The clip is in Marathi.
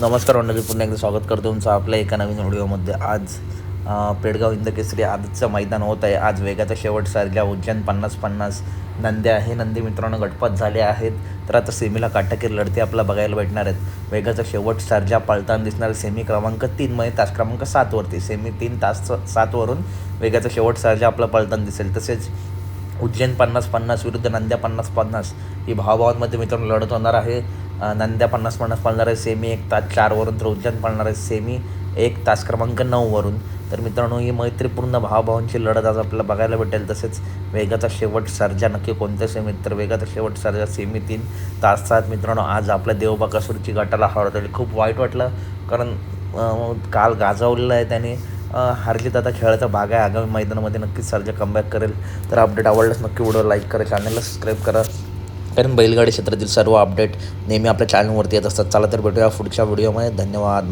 नमस्कार मंडळी, पुन्हा एकदा स्वागत करतो तुमचं आपल्या एका नवीन व्हिडिओमध्ये. आज पेडगाव हिंदकेसरी आजचं मैदान होत आहे. आज वेगाचा शेवट सारख्या उज्जैन 50-50 नंद्या हे नंदी मित्रांनो गटपात झाले आहेत. तर आता सेमीला काटाकीर लढती आपल्याला बघायला भेटणार आहेत. वेगाचा शेवट सारख्या पळताना दिसणार सेमी क्रमांक 3 मध्ये तास क्रमांक 7वरती. सेमी 3 तास 7वरून वेगाचा शेवट सारख्या आपला पळताना दिसेल. तसेच उज्जैन 50-50 विरुद्ध नंद्या 50-50 ही भावाभावांमध्ये मित्रांनो लढत होणार आहे. नंद्या 50-50 पळणार आहे सेमी 1 तास 4वरून, तर उज्जैन पळणार आहे सेमी 1 तास क्रमांक 9वरून. तर मित्रांनो ही मैत्रीपूर्ण भावाभावांची लढत आज आपल्याला बघायला भेटेल. तसेच वेगाचा शेवट सर्जा नक्की कोणत्या सेमीत, तर वेगाचा शेवट सर्जा सेमी 3 तास 7 मित्रांनो आज आपल्या देवबाकासूरची गटाला हरवली. खूप वाईट वाटलं, कारण काल गाजवलेलं आहे त्याने. हरजित आता खेळाचा भाग आहे. आगामी मैदानामध्ये नक्कीच सर्जा कमबॅक करेल. तर अपडेट आवडल्यास नक्की व्हिडिओ लाईक करा, चॅनलला सबस्क्राईब करा, कारण बैलगाडी क्षेत्रातील सर्व अपडेट नेहमी आपल्या चॅनलवरती येत असतात. चला तर भेटूया पुढच्या व्हिडिओमध्ये. धन्यवाद.